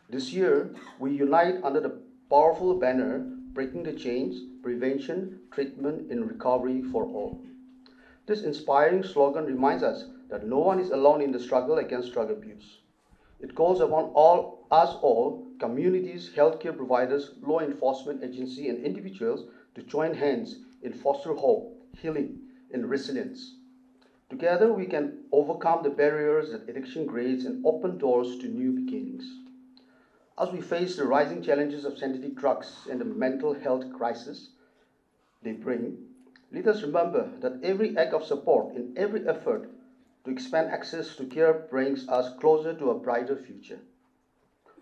This year, we unite under the powerful banner Breaking the Chains, Prevention, Treatment, and Recovery for All. This inspiring slogan reminds us that no one is alone in the struggle against drug abuse. It calls upon us all, communities, healthcare providers, law enforcement agencies, and individuals to join hands in foster hope, healing, and resilience. Together, we can overcome the barriers that addiction creates and open doors to new beginnings. As we face the rising challenges of synthetic drugs and the mental health crisis they bring, let us remember that every act of support and every effort to expand access to care brings us closer to a brighter future.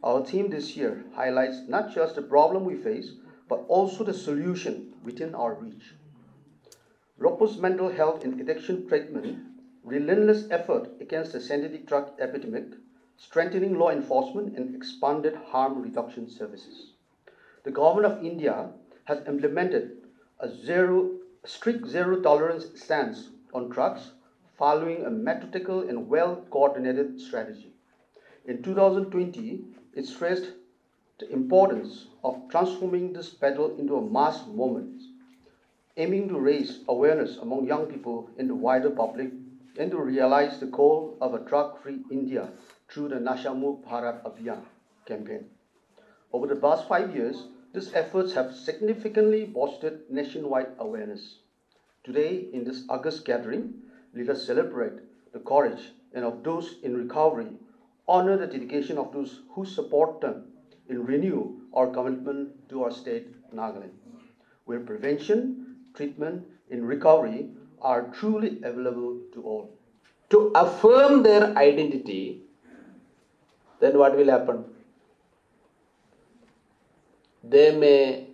Our theme this year highlights not just the problem we face, but also the solution within our reach. Robust mental health and addiction treatment, relentless effort against the synthetic drug epidemic, strengthening law enforcement, and expanded harm reduction services. The Government of India has implemented a strict zero tolerance stance on drugs following a methodical and well-coordinated strategy. In 2020, it stressed the importance of transforming this battle into a mass movement, aiming to raise awareness among young people in the wider public and to realize the goal of a drug-free India through the Nashamukh Bharat Abhiyan campaign. Over the past 5 years, these efforts have significantly boosted nationwide awareness. Today, in this August gathering, let us celebrate the courage and of those in recovery, honor the dedication of those who support them, and renew our commitment to our state, Nagaland, where prevention, treatment, and recovery are truly available to all. To affirm their identity, then what will happen? They may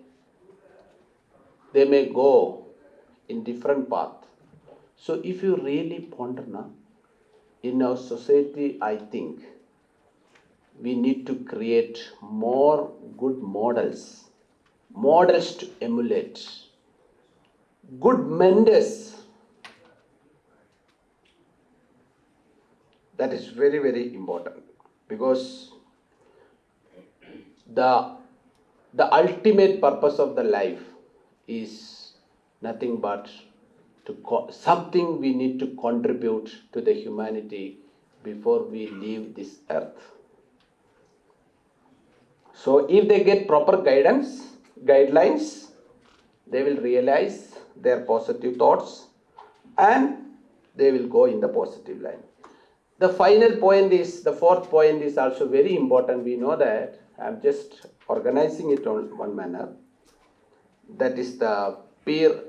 go in different path. So if you really ponder now, in our society, I think we need to create more good models to emulate, good mentors. That is very, very important, because the ultimate purpose of the life is nothing but something we need to contribute to the humanity before we leave this earth. So if they get proper guidelines, they will realize their positive thoughts and they will go in the positive line. The fourth point is also very important. We know that. I'm just organizing it on one manner. That is the peer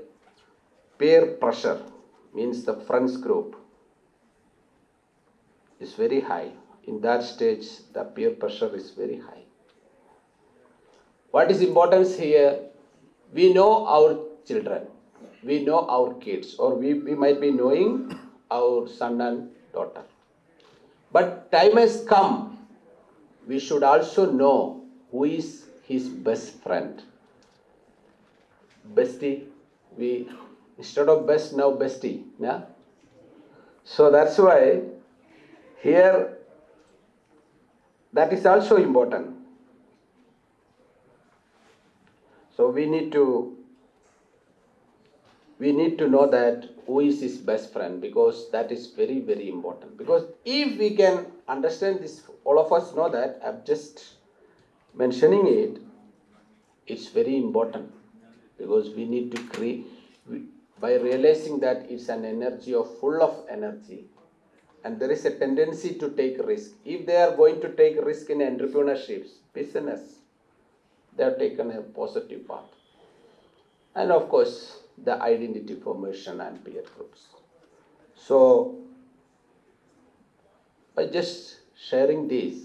pressure, means the friends group is very high. In that stage, the peer pressure is very high. What is important here? We know our children, we know our kids, or we might be knowing our son and daughter. But time has come, we should also know who is his best friend. Bestie, instead of best, now bestie. Yeah? So that's why here, that is also important. So we need to know that who is his best friend, because that is very, very important. Because if we can understand this, all of us know that, I'm just mentioning it, it's very important, because we need to create, by realizing that it's an energy full of energy, and there is a tendency to take risk. If they are going to take risk in entrepreneurship, business, they have taken a positive path. And of course, the identity formation and peer groups. So, by just sharing this,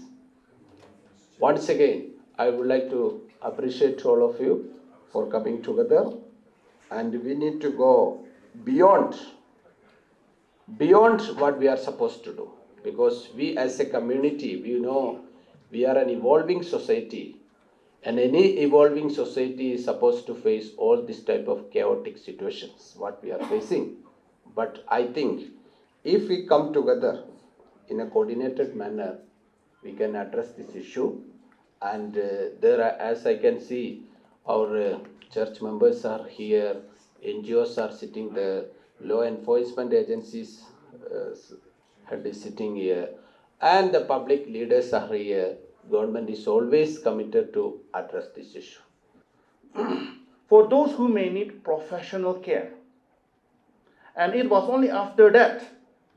once again, I would like to appreciate all of you for coming together, and we need to go beyond what we are supposed to do, because we as a community, we know we are an evolving society, and any evolving society is supposed to face all this type of chaotic situations, what we are facing. But I think if we come together in a coordinated manner, we can address this issue And there are, as I can see, our church members are here, NGOs are sitting there, law enforcement agencies head is sitting here, and the public leaders are here. Government is always committed to address this issue. For those who may need professional care. And it was only after that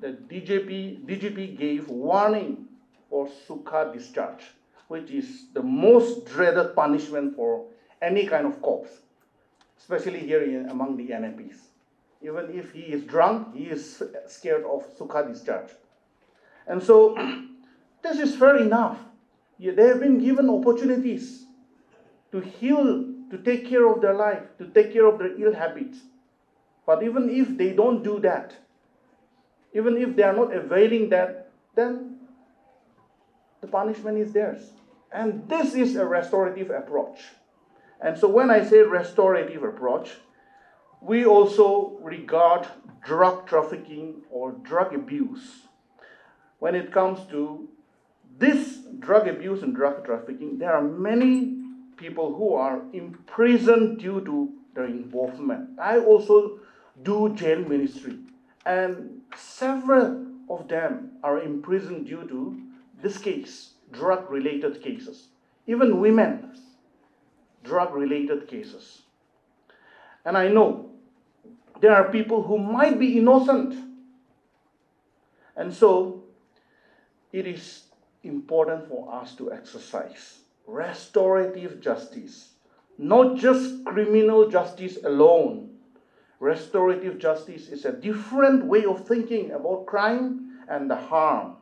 that DGP gave warning for Sukha discharge, which is the most dreaded punishment for any kind of corpse, especially here among the NMPs. Even if he is drunk, he is scared of Sukha discharge. And so this is fair enough. They have been given opportunities to heal, to take care of their life, to take care of their ill habits. But even if they don't do that, even if they are not availing that, then the punishment is theirs. And this is a restorative approach. And so when I say restorative approach, we also regard drug trafficking or drug abuse. When it comes to this drug abuse and drug trafficking, there are many people who are imprisoned due to their involvement. I also do jail ministry, and several of them are imprisoned due to this case, drug-related cases. Even women, drug-related cases. And I know there are people who might be innocent. And so it is important for us to exercise restorative justice, not just criminal justice alone. Restorative justice is a different way of thinking about crime and the harm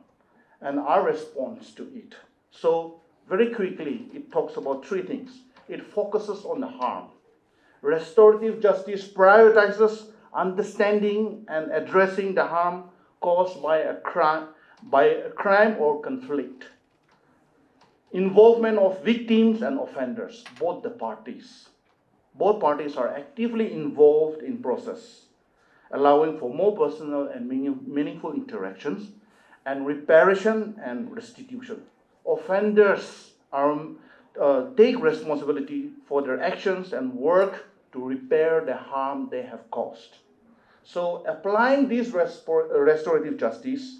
and our response to it. So very quickly, it talks about three things. It focuses on the harm. Restorative justice prioritizes understanding and addressing the harm caused by a crime or conflict. Involvement of victims and offenders, both the parties. Both parties are actively involved in process, allowing for more personal and meaningful interactions, and reparation and restitution. Offenders take responsibility for their actions and work to repair the harm they have caused. So applying this restorative justice,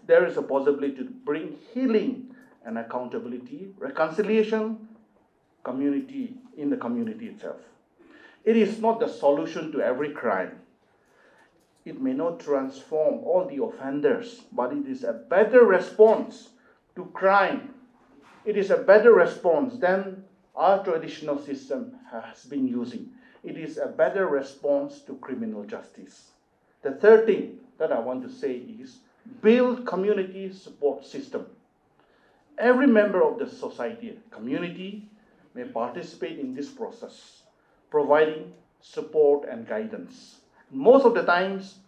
there is a possibility to bring healing and accountability, reconciliation, community in the community itself. It is not the solution to every crime. It may not transform all the offenders, but it is a better response to crime. It is a better response than our traditional system has been using. It is a better response to criminal justice. The third thing that I want to say is build community support system. Every member of the society, community, may participate in this process, providing support and guidance. Most of the times,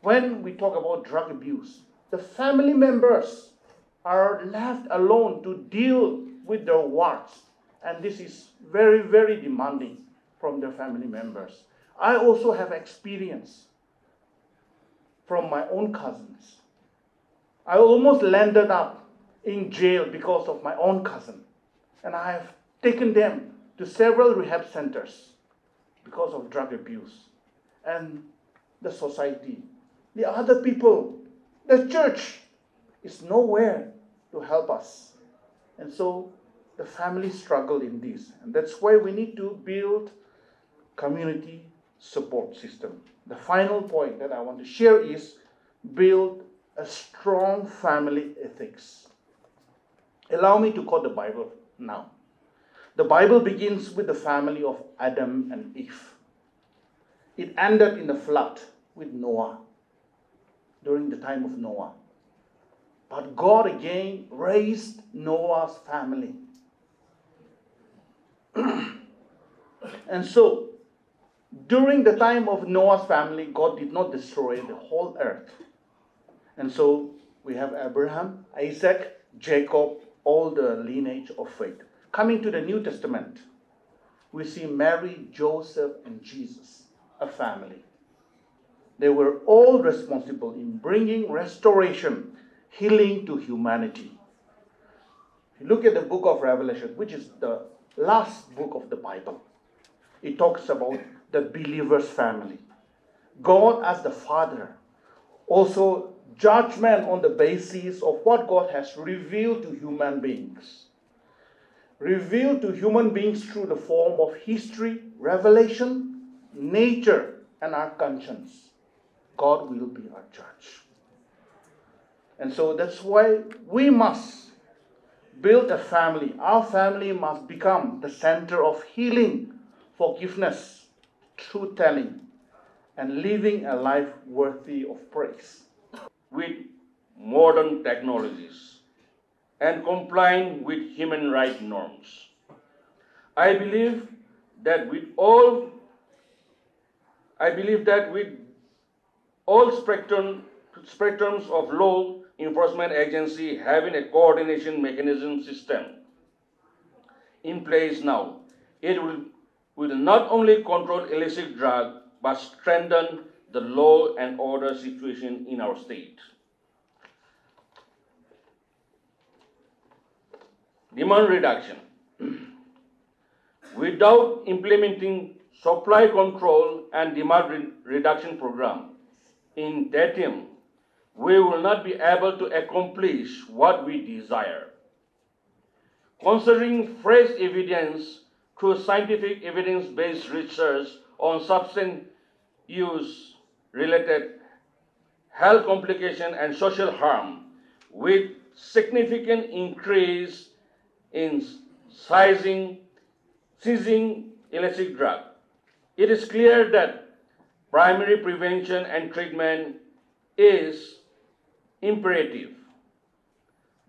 when we talk about drug abuse, the family members are left alone to deal with their wards, and this is very, very demanding from their family members. I also have experience from my own cousins. I almost landed up in jail because of my own cousin, and I have taken them to several rehab centers because of drug abuse. And the society, the other people, the church is nowhere to help us. And so the family struggle in this. And that's why we need to build community support system. The final point that I want to share is build a strong family ethics. Allow me to quote the Bible now. The Bible begins with the family of Adam and Eve. It ended in the flood with Noah, during the time of Noah. But God again raised Noah's family. And so, during the time of Noah's family, God did not destroy the whole earth. And so, we have Abraham, Isaac, Jacob, all the lineage of faith. Coming to the New Testament, we see Mary, Joseph, and Jesus, a family. They were all responsible in bringing restoration, healing to humanity. you look at the book of Revelation, which is the last book of the Bible, it talks about the believer's family. God as the Father also judge man on the basis of what God has revealed to human beings. Revealed to human beings through the form of history, revelation, nature, and our conscience. God will be our judge. And so that's why we must build a family. Our family must become the center of healing, forgiveness, truth-telling, and living a life worthy of praise. With modern technologies and complying with human rights norms. I believe that with all spectrums of law enforcement agency having a coordination mechanism system in place now, it will not only control illicit drug but strengthen the law and order situation in our state. Demand reduction. Without implementing supply control and demand reduction program in tandem, we will not be able to accomplish what we desire. Considering fresh evidence through scientific evidence-based research on substance use-related health complication and social harm, with significant increase in seizing illicit drug, it is clear that primary prevention and treatment is imperative.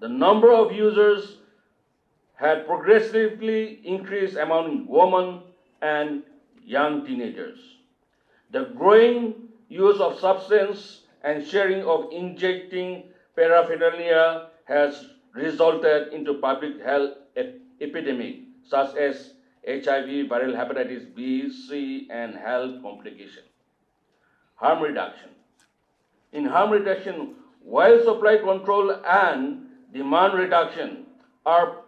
The number of users had progressively increased among women and young teenagers. The growing use of substance and sharing of injecting paraphernalia has resulted into public health epidemic such as HIV, viral hepatitis B, C, and health complications. Harm reduction. In harm reduction, while supply control and demand reduction are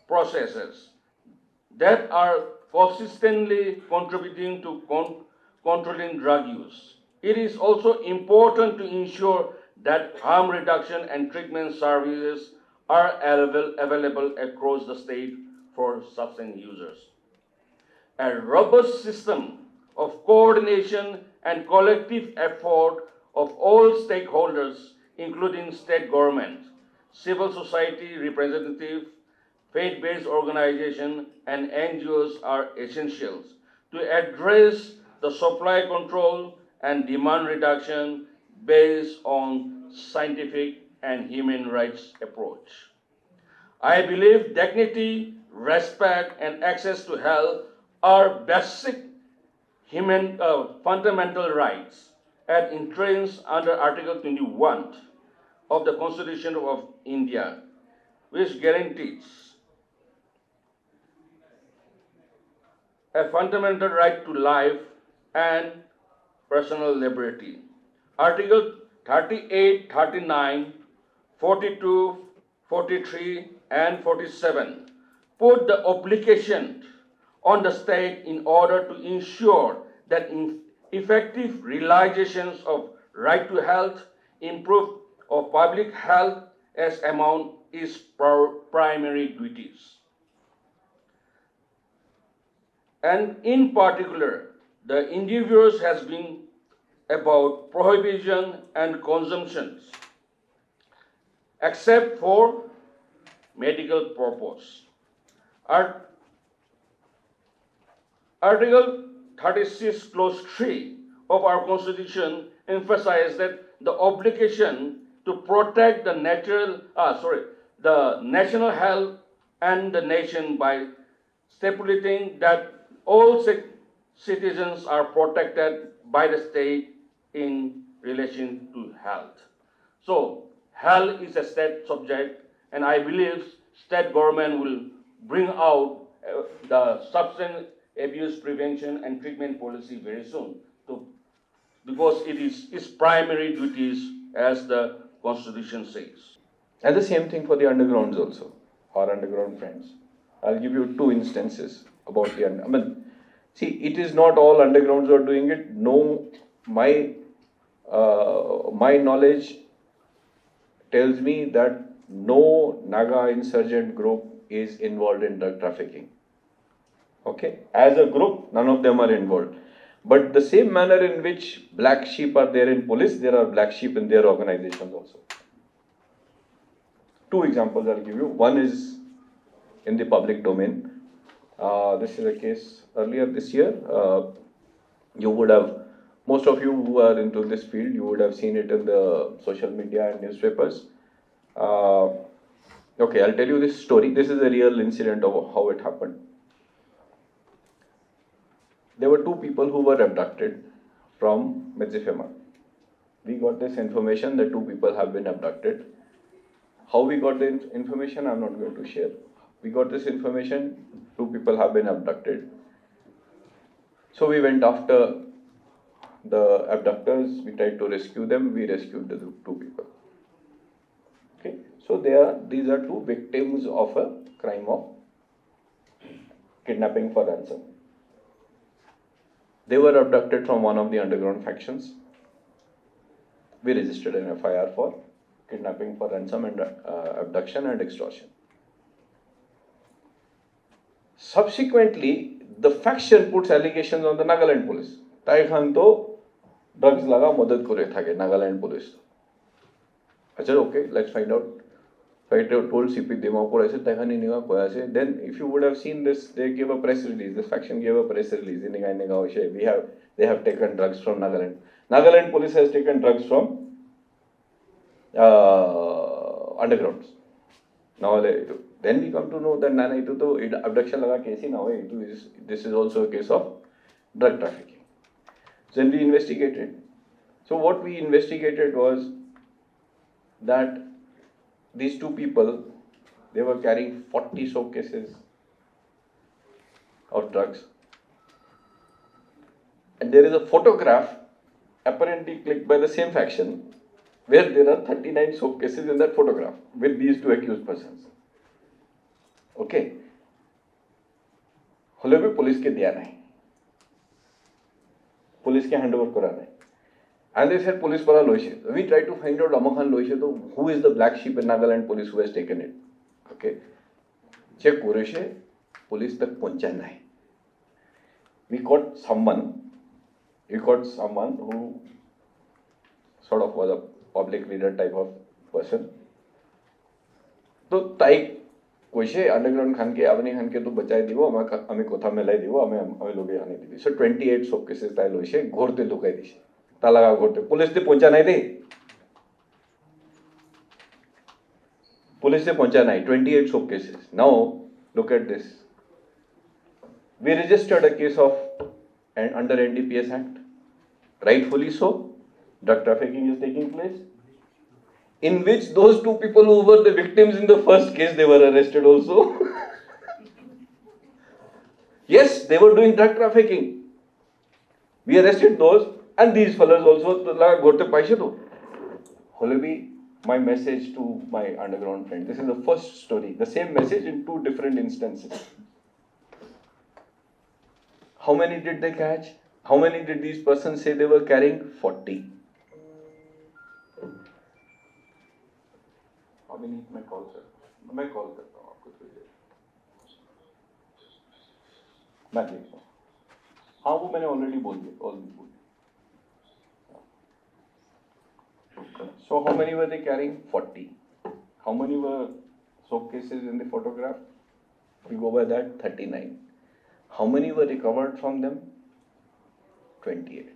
processes that are consistently contributing to controlling drug use, it is also important to ensure that harm reduction and treatment services are available across the state for substance users. A robust system of coordination and collective effort of all stakeholders, including state government, civil society representatives, faith-based organizations, and NGOs are essentials to address the supply control and demand reduction based on scientific and human rights approach. I believe dignity, respect, and access to health are basic human fundamental rights as entrenched under Article 21 of the Constitution of India, which guarantees a fundamental right to life and personal liberty. Article 38, 39, 42, 43, and 47 put the obligation on the state in order to ensure that effective realizations of right to health, improve of public health as among its primary duties. And in particular, the endeavors has been about prohibition and consumptions, except for medical purpose. Article 36, Clause 3 of our Constitution emphasizes that the obligation to protect the national health and the nation by stipulating that all citizens are protected by the state in relation to health. So, health is a state subject, and I believe state government will bring out the substance abuse prevention and treatment policy very soon, because it is its primary duties as the Constitution says. And the same thing for the undergrounds also. our underground friends. I'll give you two instances about the see, it is not all undergrounds who are doing it. No, my knowledge tells me that no Naga insurgent group is involved in drug trafficking. Okay, as a group, none of them are involved. But the same manner in which black sheep are there in police, there are black sheep in their organizations also. Two examples I'll give you. One is in the public domain. This is a case earlier this year. You would have, most of you who are into this field, you would have seen it in the social media and newspapers. Okay, I'll tell you this story. This is a real incident of how it happened. There were two people who were abducted from Medzifema. We got this information that two people have been abducted. How we got the information, I'm not going to share. We got this information, two people have been abducted. So we went after the abductors, we tried to rescue them, we rescued the two people. Okay, so these are two victims of a crime of kidnapping for ransom. They were abducted from one of the underground factions. We registered an FIR for kidnapping for ransom and abduction and extortion. Subsequently, the faction puts allegations on the Nagaland police. Tai Khan to drugs laga madad kore thake Nagaland police. I said, okay, let's find out. So I told CP Dimapur, I said, Tai Khan niga koya se. Then, if you would have seen this, they gave a press release. This faction gave a press release. They have taken drugs from Nagaland. Nagaland police has taken drugs from undergrounds. Now, then we come to know that Nana itu to abduction laga case now. This is also a case of drug trafficking. Then we investigated. So what we investigated was that these two people, they were carrying 40 showcases of drugs. And there is a photograph apparently clicked by the same faction where there are 39 showcases in that photograph with these two accused persons. Okay. Hole bhi police ke diya nahi. Police ke handover kora nahi. And they said police para loishe. We tried to find out Amakhan loishe to who is the black sheep in Nagaland police who has taken it. Okay. Check koreshe, police tak pahuncha nahi. We caught someone who sort of was a public leader type of person. So tai कोशे underground Khan के आवनी खान के तो बचाए दिवो हमें कोथा में लाई दिवो हमें लोगे आने दिवो सो 28 सब केसेस ताई लोशे घोरते लुकाई दिशे तालागा घोरते पुलिस ते पहुंचा नहीं थे पुलिस से पहुंचा नहीं 28 सब cases now look at this we registered a case of under NDPS Act, rightfully so. Drug trafficking is taking place, in which those two people who were the victims in the first case, they were arrested also. Yes, they were doing drug trafficking. We arrested those, and these fellows also. My message to my underground friend. This is the first story. The same message in two different instances. How many did they catch? How many did these persons say they were carrying? 40. मैं call करता हूँ आपको थोड़ी देर मैं देखता हूँ हाँ वो मैंने ऑलरेडी बोल दिया So how many were they carrying? 40. How many were showcases in the photograph? We go by that, 39. How many were recovered from them? 28.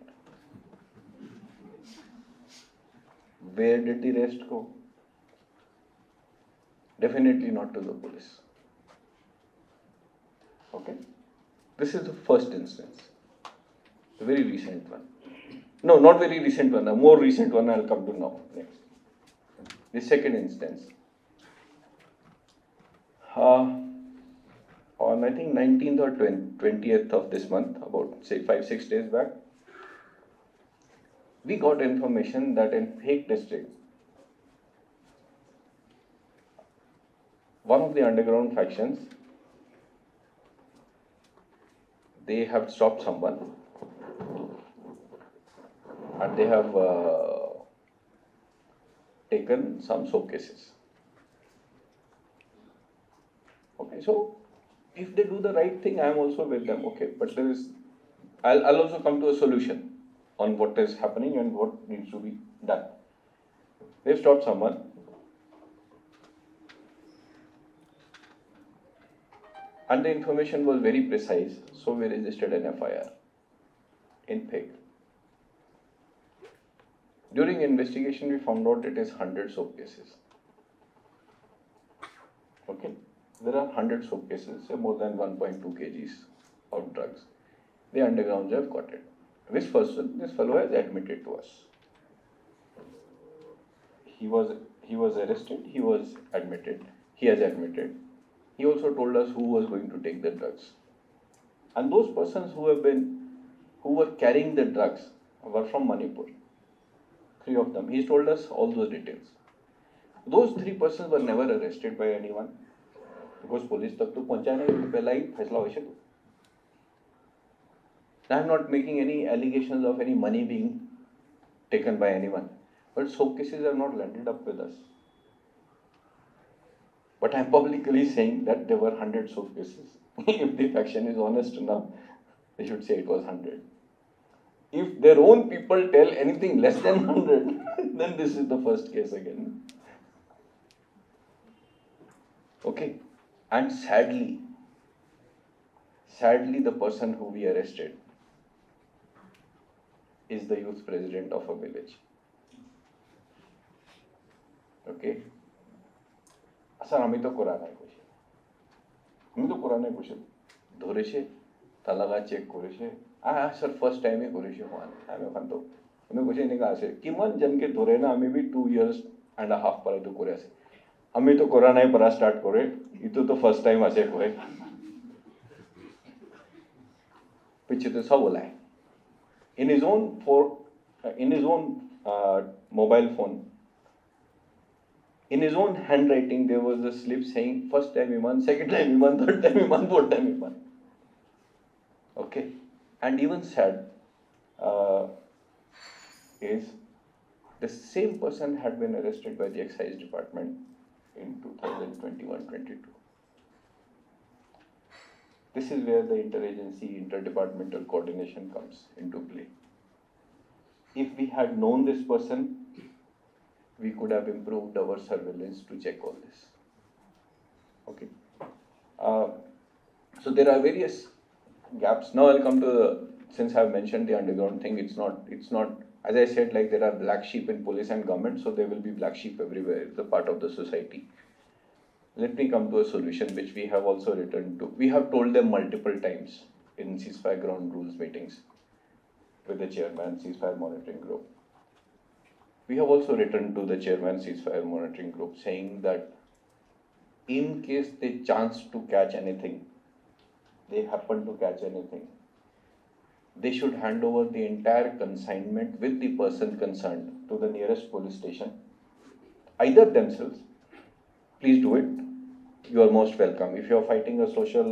Where did the rest go? Definitely not to the police. Okay? This is the first instance. The very recent one. No, not very recent one. A more recent one I'll come to now. Next. The second instance. On I think 19th or 20th of this month, about say 5-6 days back, we got information that in Phek district, one of the underground factions, they have stopped someone and they have taken some showcases. Okay, so if they do the right thing, I am also with them. Okay, but I'll also come to a solution on what is happening and what needs to be done. They've stopped someone. And the information was very precise, so we registered an FIR in Pig. During investigation, we found out it is 100 soap cases. Okay, there are 100 soap cases, so more than 1.2 kgs of drugs. The undergrounds have got it. This fellow has admitted to us. He was arrested. He was admitted. He has admitted. He also told us who was going to take the drugs. And those persons who were carrying the drugs were from Manipur. 3 of them. He told us all those details. Those 3 persons were never arrested by anyone because police tak to pahuncha nahi, pehla hi faisla hoise to. I am not making any allegations of any money being taken by anyone, but soap cases have not landed up with us. But I am publicly saying that there were 100 soap cases. If the faction is honest enough, they should say it was 100. If their own people tell anything less than 100, then this is the first case again. Okay, and sadly, the person who we arrested is the youth president of a village. Okay. Sir, আমি তো করা নাই কইছি ধরেছে তালাগা check করেছে sir first টাইমে করেছে one আমি ওখান তো আমি কইছি এনেকা আছে কিমান জনকে ধরে না আমি B 2 years and a half পরে তো করে আছে আমি তো করা নাই পড়া স্টার্ট করে ইতো তো ফার্স্ট টাইম আছে করে পিছে তো সব বলায় in his own mobile phone, in his own handwriting, there was a slip saying first time Iman, second time Iman, third time Iman, fourth time Iman. Okay, and even sad is the same person had been arrested by the excise department in 2021-22. This is where the interagency, interdepartmental coordination comes into play. If we had known this person, we could have improved our surveillance to check all this. Okay. So there are various gaps. Now I'll come to since I've mentioned the underground thing, it's not, as I said, like there are black sheep in police and government, so there will be black sheep everywhere. It's a part of the society. Let me come to a solution which we have also returned to. We have told them multiple times in ceasefire ground rules meetings with the chairman, ceasefire monitoring group. We have also written to the chairman, ceasefire monitoring group, saying that in case they chance to catch anything, they happen to catch anything, they should hand over the entire consignment with the person concerned to the nearest police station, either themselves. Please do it. You are most welcome. If you are fighting a social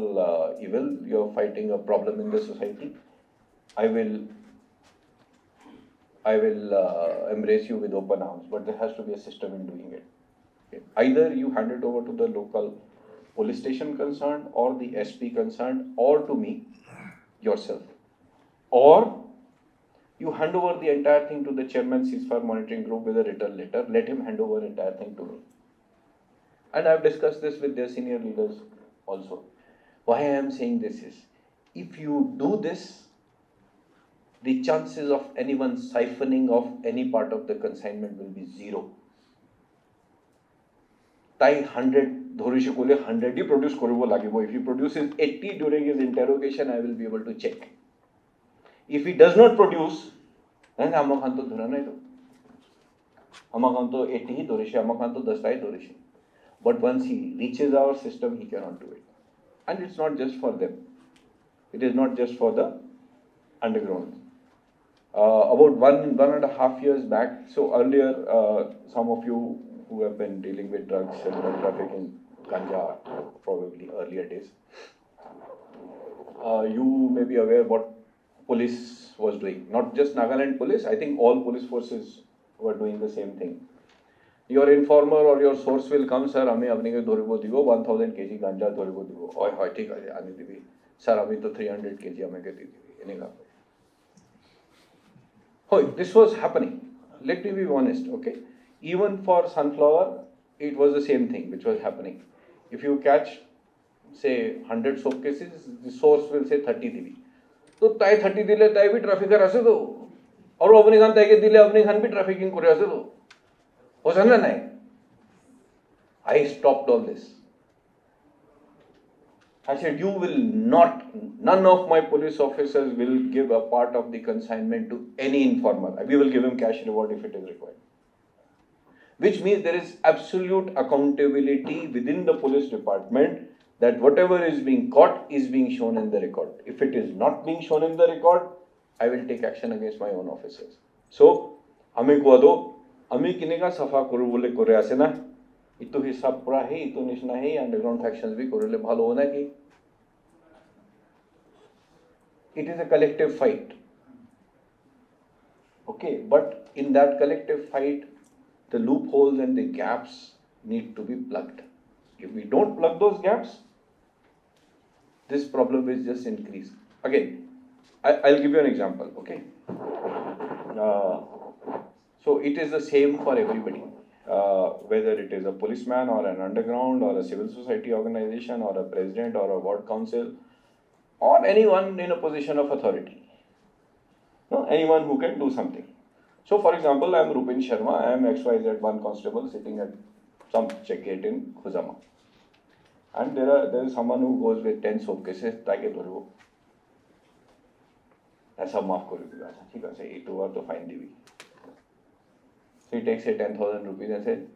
evil, you are fighting a problem in the society, I will embrace you with open arms, but there has to be a system in doing it. Okay. Either you hand it over to the local police station concerned or the SP concerned or to me, yourself. Or you hand over the entire thing to the chairman ceasefire monitoring group with a written letter, let him hand over the entire thing to me. And I have discussed this with their senior leaders also. Why I am saying this is, if you do this, the chances of anyone siphoning off any part of the consignment will be 0. Tai 100 ধরিছে কইলে 100 ই produce করিব লাগিব. If he produces 80 during his interrogation, I will be able to check. If he does not produce, then আমাখান তো ধরা নাই তো. আমাখান তো 80 ই ধরিছে, আমাখান তো 10 টাই ধরিছে. But once he reaches our system, he cannot do it. And it's not just for them. It is not just for the underground. About 1.5 years back, so earlier, some of you who have been dealing with drugs and drug trafficking ganja, probably earlier days. You may be aware what police was doing. Not just Nagaland police, I think all police forces were doing the same thing. Your informer or your source will come, sir, हमें अपने के धोरिबो दिगो 1000 kg गांजा धोरिबो दिगो. ओए होय ठीक है आने दिबी. Sir, हमें तो 300 kg हमें के दी दिबी. इन्हें का. Hoy, this was happening. Let me be honest, okay? Even for sunflower, it was the same thing which was happening. If you catch, say 100 soap cases, the source will say 30 db. तो ताई 30 दिले ताई भी trafficker असे तो और अपने खान ताई के दिले अपने खान भी ट्रैफिकिंग करे असे तो हो सकना नहीं. I stopped all this. I said, you will not, none of my police officers will give a part of the consignment to any informer. We will give him cash reward if it is required. Which means there is absolute accountability within the police department that whatever is being caught is being shown in the record. If it is not being shown in the record, I will take action against my own officers. So, हमें को दो, हमें किन्हीं का सफा करो बोले करे ऐसे ना, इतो हिसाब पूरा है, इतो निशना है, underground factions भी करे ले भालो होना कि, it is a collective fight. Okay, but in that collective fight, the loopholes and the gaps need to be plugged. If we don't plug those gaps, this problem will just increase. Again, I'll give you an example, okay? So it is the same for everybody, whether it is a policeman or an underground or a civil society organization or a president or a ward council or anyone in a position of authority. No, anyone who can do something. So for example, I am Rupin Sharma, I am XYZ1 constable sitting at some check gate in Khuzama. And there is someone who goes with 10 soap cases, ताकि तो वो ऐसा माफ करो भी ऐसा ठीक है से 8 बार तो फाइन दी भी. So he takes say 10,000 rupees and said,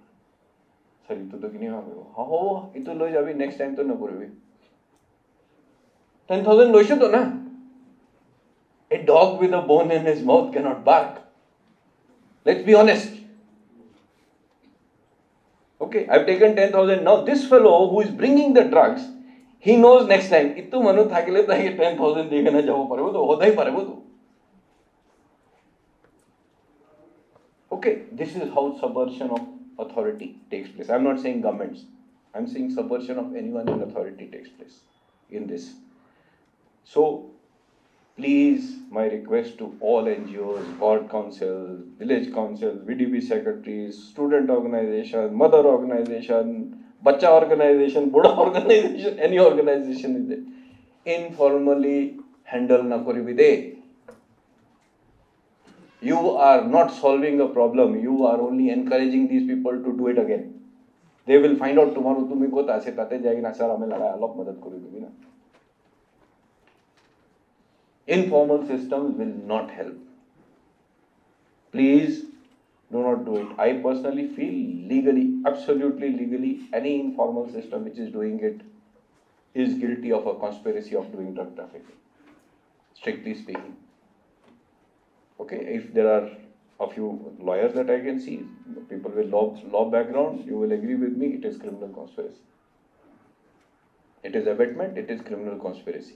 sir इतो तो किन्हीं मांगे हो? हाँ हो इतो लो जाबी next time तो न करो भी. 10,000 लो तो ना. A dog with a bone in his mouth cannot bark. Let's be honest. Okay, I've taken 10,000. Now this fellow who is bringing the drugs, he knows next time. इतो मनो थाकेले ताकि 10,000 देके ना जाओ परे वो तो होता ही परे वो तो. Okay, this is how subversion of authority takes place. I'm not saying governments. I'm saying subversion of anyone in authority takes place in this. So, please, my request to all NGOs, ward councils, village councils, VDB secretaries, student organization, mother organization, bacha organization, Buddha organization, any organization is there, informally handle na kori bide. You are not solving a problem, you are only encouraging these people to do it again. They will find out tomorrow, तुम्हें को तासे ताते जाएगी ना sir हमें लगा अलग मदद करो भी ना. Informal systems will not help. Please do not do it. I personally feel legally, absolutely legally, any informal system which is doing it is guilty of a conspiracy of doing drug trafficking, strictly speaking. Okay, if there are a few lawyers that I can see, people with law background, you will agree with me, it is criminal conspiracy. It is abetment, it is criminal conspiracy.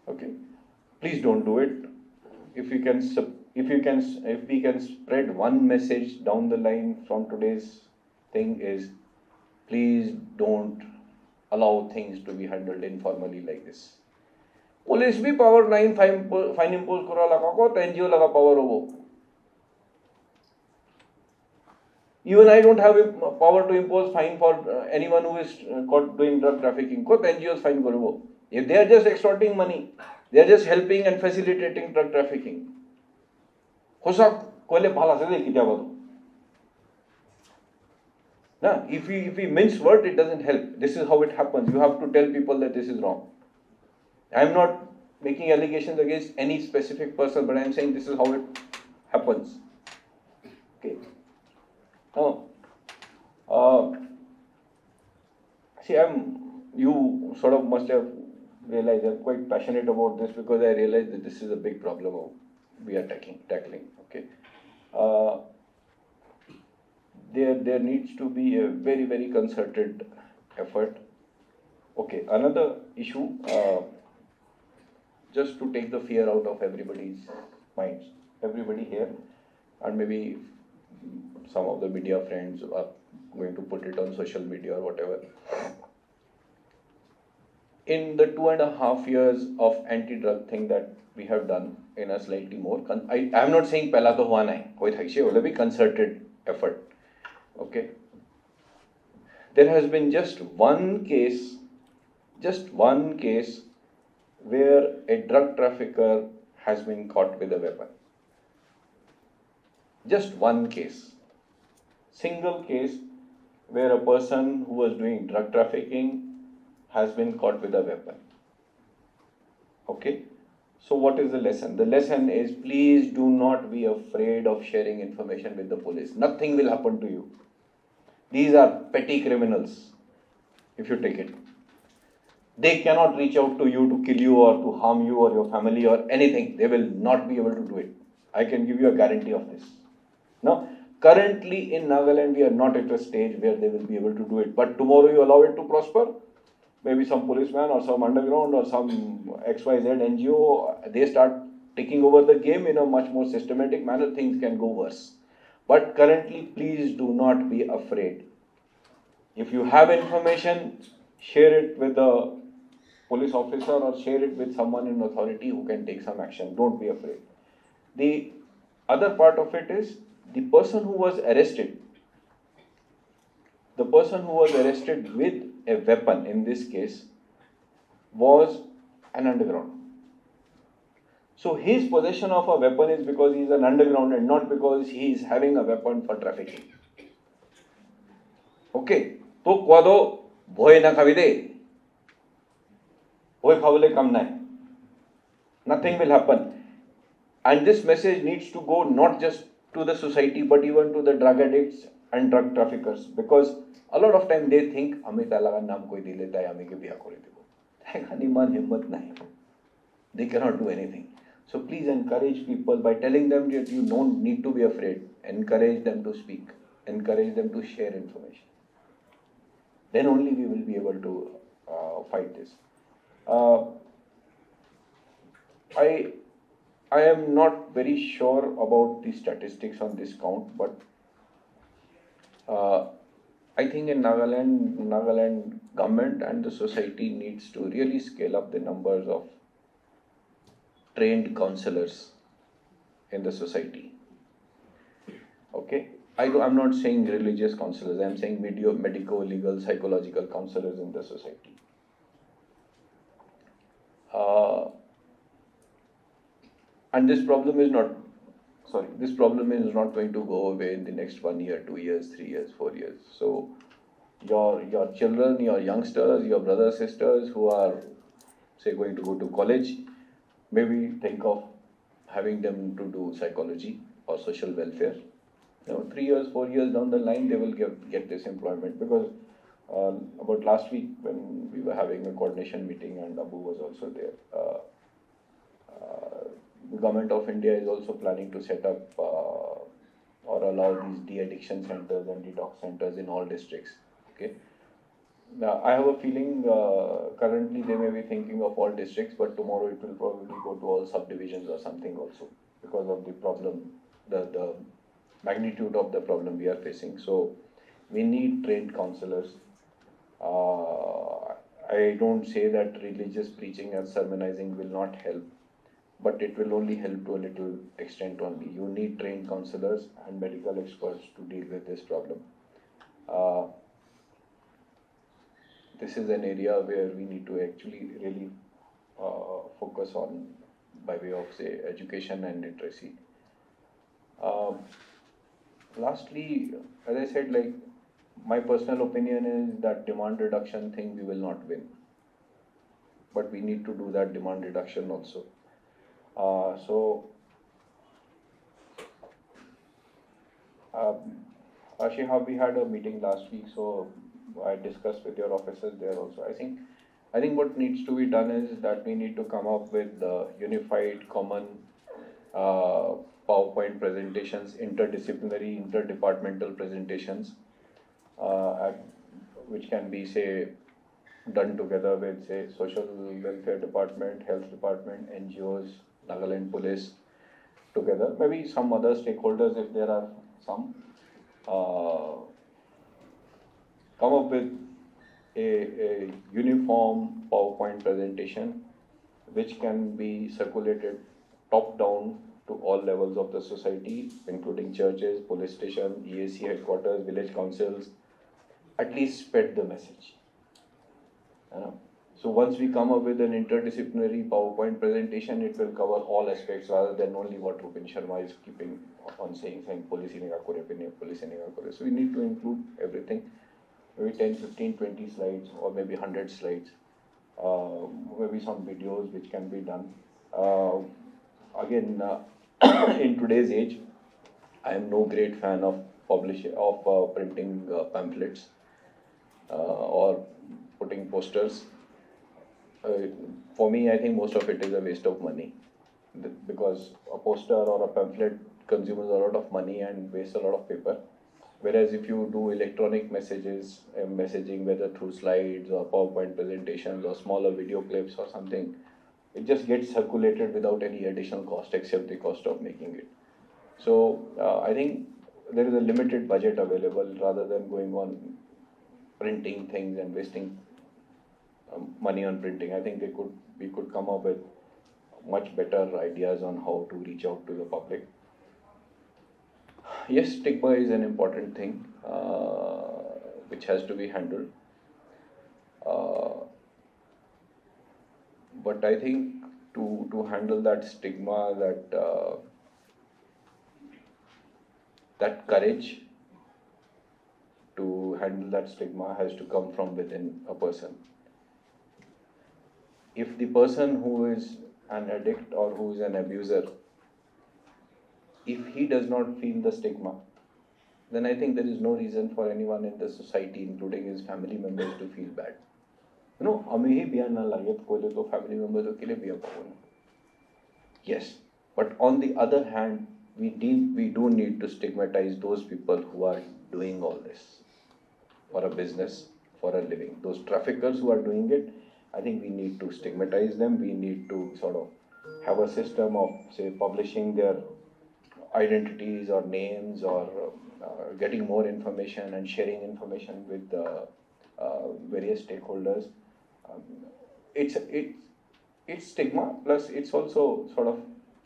Okay. Please don't do it. If we can spread one message down the line from today's thing is, please don't allow things to be handled informally like this. Police भी power line fine impose करा लगा को तो NGO लगा power हो. Even I don't have power to impose fine for anyone who is caught doing drug trafficking. को तो NGOs fine करो वो. If they are just extorting money, they are just helping and facilitating drug trafficking. खुशा कोले भाला से देखी क्या बात? ना, if we mince word, it doesn't help. This is how it happens. You have to tell people that this is wrong. I am not making allegations against any specific person, but I am saying this is how it happens. Okay. Now, see, you sort of must have realized I'm quite passionate about this because I realize that this is a big problem we are tackling. Okay. There needs to be a very, very concerted effort. Okay, another issue, just to take the fear out of everybody's minds, everybody here, and maybe some of the media friends are going to put it on social media or whatever. In the 2.5 years of anti-drug thing that we have done in a slightly more, I am not saying pehla to hua nahi, koi thaise will be concerted effort. Okay. There has been just one case where a drug trafficker has been caught with a weapon. Just one case. Single case where a person who was doing drug trafficking has been caught with a weapon. Okay? So what is the lesson? The lesson is, please do not be afraid of sharing information with the police. Nothing will happen to you. These are petty criminals, if you take it. They cannot reach out to you to kill you or to harm you or your family or anything. They will not be able to do it. I can give you a guarantee of this. Now, currently in Nagaland, we are not at a stage where they will be able to do it. But tomorrow you allow it to prosper, maybe some policeman or some underground or some XYZ NGO, they start taking over the game in a much more systematic manner, things can go worse. But currently, please do not be afraid. If you have information, share it with the police officer or share it with someone in authority who can take some action. Don't be afraid. The other part of it is, the person who was arrested with a weapon in this case was an underground. So his possession of a weapon is because he is an underground and not because he is having a weapon for trafficking. Okay. To kwado bhoy na kavide. Bhoy khavale kam nahi. Nothing will happen. And this message needs to go not just to the society but even to the drug addicts and drug traffickers, because a lot of time they think hame talaga naam koi di leta hai, hame ke biya kore debo. Khani man himmat nahi. They cannot do anything. So please encourage people by telling them that you don't need to be afraid. Encourage them to speak. Encourage them to share information. Then only we will be able to fight this. I am not very sure about the statistics on this count, but I think in Nagaland government and the society needs to really scale up the numbers of trained counselors in the society. Okay, I'm not saying religious counselors. I'm saying medical, legal, psychological counselors in the society. And this problem is not going to go away in the next 1 year, 2 years, 3 years, 4 years. So your children, your youngsters, your brothers, sisters who are, say, going to go to college, maybe think of having them to do psychology or social welfare. 3 years, 4 years down the line, they will get this employment. Because about last week when we were having a coordination meeting and Abu was also there, the government of India is also planning to set up or allow these de-addiction centers and detox centers in all districts. Okay. Now, I have a feeling currently they may be thinking of all districts, but tomorrow it will probably go to all subdivisions or something also, because of the problem, the magnitude of the problem we are facing. So we need trained counselors. I don't say that religious preaching and sermonizing will not help, but it will only help to a little extent only. You need trained counselors and medical experts to deal with this problem. This is an area where we need to actually really focus on by way of, say, education and literacy. Lastly, as I said, like, my personal opinion is that demand reduction thing we will not win, but we need to do that demand reduction also. Ashihab, we had a meeting last week, so I discussed with your officers there also. I think what needs to be done is that we need to come up with unified, common PowerPoint presentations, interdisciplinary, interdepartmental presentations which can be, say, done together with, say, social welfare department, health department, NGOs, Nagaland police, together. Maybe some other stakeholders, if there are some, come up with a uniform PowerPoint presentation which can be circulated top down to all levels of the society, including churches, police station, EAC headquarters, village councils, at least spread the message. So once we come up with an interdisciplinary PowerPoint presentation, it will cover all aspects rather than only what Rupin Sharma is keeping on saying police police. So we need to include everything, maybe 10, 15, 20 slides or maybe 100 slides, maybe some videos which can be done. Again, in today's age, I am no great fan of printing pamphlets or putting posters. For me, I think most of it is a waste of money, because a poster or a pamphlet consumes a lot of money and wastes a lot of paper. Whereas if you do electronic messaging, whether through slides or PowerPoint presentations or smaller video clips or something, it just gets circulated without any additional cost except the cost of making it. So I think there is a limited budget available rather than going on printing things and wasting money on printing. I think we could come up with much better ideas on how to reach out to the public. Yes, stigma is an important thing which has to be handled. But I think to handle that stigma, that courage to handle that stigma has to come from within a person. If the person who is an addict or who is an abuser, if he does not feel the stigma, then I think there is no reason for anyone in the society, including his family members, to feel bad. You know, family members. Yes, but on the other hand, we do need to stigmatize those people who are doing all this for a business, for a living. Those traffickers who are doing it, I think we need to stigmatize them. We need to sort of have a system of, say, publishing their identities or names, or getting more information and sharing information with various stakeholders. It's stigma, plus it's also sort of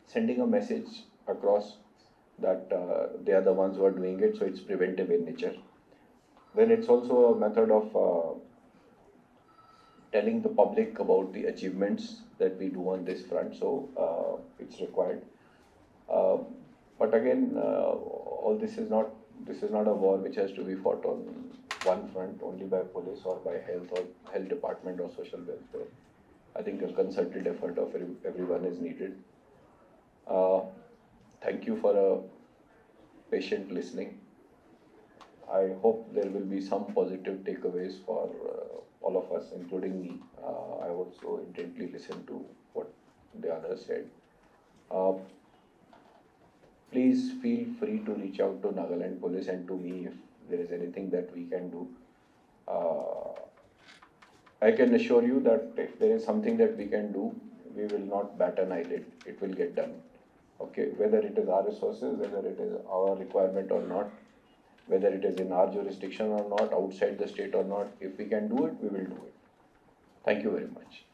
sending a message across that they are the ones who are doing it, so it's preventive in nature. Then it's also a method of telling the public about the achievements that we do on this front, so it's required. But again, all this is not a war which has to be fought on one front, only by police or by health department or social welfare. I think a concerted effort of everyone is needed. Thank you for a patient listening. I hope there will be some positive takeaways for all of us, including me. I also intently listened to what the others said. Please feel free to reach out to Nagaland Police and to me if there is anything that we can do. I can assure you that if there is something that we can do, we will not bat an eyelid. It will get done. Okay, whether it is our resources, whether it is our requirement or not, whether it is in our jurisdiction or not, outside the state or not, if we can do it, we will do it. Thank you very much.